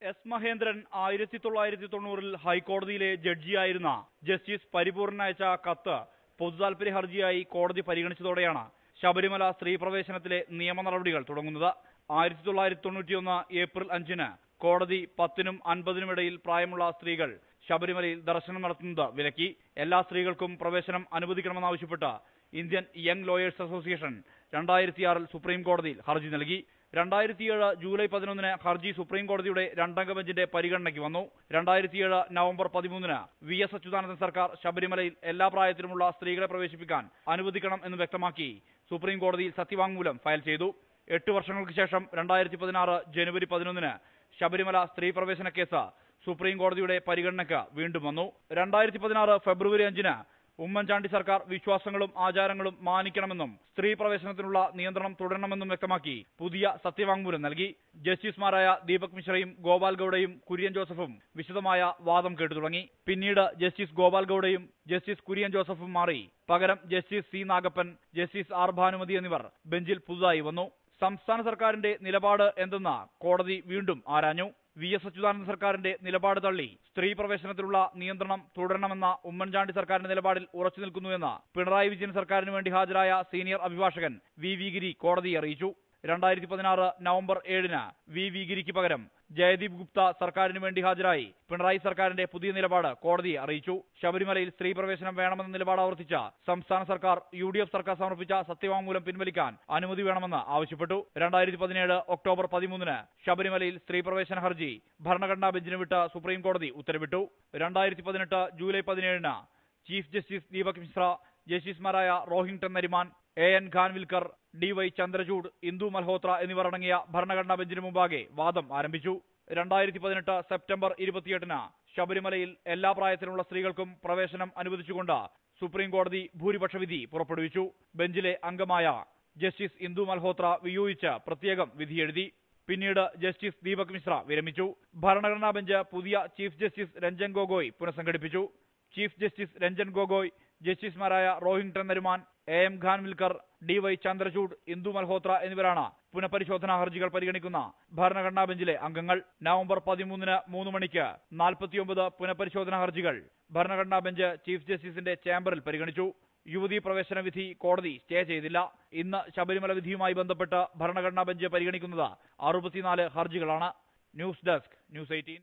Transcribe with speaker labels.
Speaker 1: S Mahendran 1990-ൽ ഹൈക്കോടതിയിലെ ജഡ്ജിയായിരുന്ന justice Paripoornan അയച്ച കത്ത് പൊതുതാൽപര്യ ഹർജിയായി കോടതി പരിഗണിച്ചതോടെയാണ് ശബരിമല സ്ത്രീ പ്രവേശനത്തിലെ നിയമ നടപടികൾ തുടങ്ങുന്നത്. 1991 ഏപ്രിൽ 5-ന് കോടതി 10-നും 50-നും ഇടയിൽ പ്രായമുള്ള സ്ത്രീകൾ ശബരിമലയിൽ ദർശനം നടത്തുന്നത് വിലക്കി. എല്ലാ സ്ത്രീകൾക്കും പ്രവേശനം അനുവദിക്കണമെന്നാവശ്യപ്പെട്ട് ഇന്ത്യൻ യങ് ലോയേഴ്സ് അസോസിയേഷൻ 2006-ൽ സുപ്രീം കോടതിയിൽ ഹർജി നൽകി. 2007 ജൂലൈ 11-ന് ഹർജി സുപ്രീം കോടതിയുടെ രണ്ടംഗ ബെഞ്ചിന്റെ പരിഗണനയ്ക്ക് വന്നു. 2007 നവംബർ 13-ന് VS അച്യുതാനന്ദൻ സർക്കാർ ശബരിമലയിൽ എല്ലാ പ്രായത്തിലുമുള്ള സ്ത്രീകളെ പ്രവേശിപ്പിക്കാൻ അനുവദിക്കണം എന്ന് വ്യക്തമാക്കി സുപ്രീം കോടതിയിൽ സത്യവാങ്മൂലം ഫയൽ ചെയ്തു. 8 വർഷങ്ങൾക്ക് ശേഷം 2016 ജനുവരി 11-ന് ശബരിമല സ്ത്രീ പ്രവേശന കേസ് സുപ്രീം കോടതിയുടെ പരിഗണനയ്ക്ക് വീണ്ടും വന്നു. 2016 ഫെബ്രുവരി 5-ന് ഉമ്മൻചാണ്ടി സർക്കാർ വിശ്വാസങ്ങളും ആചാരങ്ങളും മാനിക്കണമെന്നും സ്ത്രീ പ്രവേശനത്തിനുള്ള നിയന്ത്രണം തുടരണമെന്നും വ്യക്തമാക്കി പുതിയ സത്യവാങ്മൂലം നൽകി. ജസ്റ്റിസുമാരായ ദീപക് മിശ്രയും ഗോപാൽ ഗൌഡയും കുര്യൻ ജോസഫും വിശദമായ വാദം കേട്ടു തുടങ്ങി. പിന്നീട് ജസ്റ്റിസ് ഗോപാൽ ഗൌഡയും ജസ്റ്റിസ് കുര്യൻ ജോസഫും മാറി പകരം justice C Nagappan, justice R Bhanumathi എന്നിവർ ബെഞ്ചിൽ പുതുതായി വന്നു. സംസ്ഥാന സർക്കാരിന്റെ നിലപാട് എന്തെന്ന് കോടതി വീണ്ടും ആരാഞ്ഞു. VS അച്യുതാനന്ദൻ സർക്കാരിന്റെ നിലപാട് തള്ളി സ്ത്രീ പ്രവേശനത്തിലുള്ള നിയന്ത്രണം തുടരണമെന്ന ഉമ്മൻചാണ്ടി സർക്കാരിന്റെ നിലപാടിൽ ഉറച്ചു നിൽക്കുന്നുവെന്ന് പിണറായി വിജയൻ സർക്കാരിന് വേണ്ടി ഹാജരായ സീനിയർ അഭിഭാഷകൻ V ഗിരി കോടതിയെ അറിയിച്ചു. 2016 നവംബർ 7-ന് V ഗിരിക്ക് പകരം ജയദീപ് ഗുപ്ത സർക്കാരിന് വേണ്ടി ഹാജരായി പിണറായി സർക്കാരിന്റെ പുതിയ നിലപാട് കോടതിയെ അറിയിച്ചു. ശബരിമലയിൽ സ്ത്രീ പ്രവേശനം വേണമെന്ന നിലപാട് ആവർത്തിച്ച സംസ്ഥാന സർക്കാർ UDF സർക്കാർ സമർപ്പിച്ച സത്യവാങ്മൂലം പിൻവലിക്കാൻ അനുമതി വേണമെന്ന് ആവശ്യപ്പെട്ടു. 2017 ഒക്ടോബർ 13-ന് ശബരിമലയിൽ സ്ത്രീ പ്രവേശന ഹർജി ഭരണഘടനാ ബെഞ്ചിന് വിട്ട് സുപ്രീം കോടതി ഉത്തരവിട്ടു. 2018 ജൂലൈ 17-ന് ചീഫ് ജസ്റ്റിസ് ദീപക് മിശ്ര, ജസ്റ്റിസുമാരായ റോഹിംഗ്ടൺ നരിമാൻ, AN ഖാൻവിൽക്കർ, DY ചന്ദ്രചൂഡ്, ഇന്ദു മൽഹോത്ര എന്നിവർ അടങ്ങിയ ഭരണഘടനാ ബെഞ്ചിന് മുമ്പാകെ വാദം ആരംഭിച്ചു. 2018 സെപ്റ്റംബർ 28-ന് ശബരിമലയിൽ എല്ലാ പ്രായത്തിലുള്ള സ്ത്രീകൾക്കും പ്രവേശനം അനുവദിച്ചുകൊണ്ട് സുപ്രീം കോടതി ഭൂരിപക്ഷ വിധി പുറപ്പെടുവിച്ചു. ബെഞ്ചിലെ അംഗമായ ജസ്റ്റിസ് ഇന്ദു മൽഹോത്ര വിയോജിച്ച് പ്രത്യേകം വിധിയെഴുതി. പിന്നീട് ജസ്റ്റിസ് ദീപക് മിശ്ര വിരമിച്ചു. ഭരണഘടനാ ബെഞ്ച് പുതിയ ചീഫ് ജസ്റ്റിസ് രഞ്ജൻ ഗൊഗോയ് പുനഃസംഘടിപ്പിച്ചു. ചീഫ് ജസ്റ്റിസ് രഞ്ജൻ ഗൊഗോയ്, ജസ്റ്റിസുമാരായ റോഹിംഗ്ടൺ നരിമാൻ, AM ഖാൻവിൽക്കർ, DY ചന്ദ്രചൂഡ്, ഇന്ദു മൽഹോത്ര എന്നിവരാണ് പുനഃപരിശോധനാ ഹർജികൾ പരിഗണിക്കുന്ന ഭരണഘടനാ ബെഞ്ചിലെ അംഗങ്ങൾ. നവംബർ 13-ന് 3 മണിക്ക് 49 പുനഃപരിശോധനാ ഹർജികൾ ഭരണഘടനാ ബെഞ്ച് ചീഫ് ജസ്റ്റിസിന്റെ ചേംബറിൽ പരിഗണിച്ചു. യുവതീ പ്രവേശന വിധി കോടതി സ്റ്റേ ചെയ്തില്ല. ഇന്ന് ശബരിമല വിധിയുമായി ബന്ധപ്പെട്ട് ഭരണഘടനാ ബെഞ്ച് പരിഗണിക്കുന്നത് 64 ഹർജികളാണ്. News desk, News 18.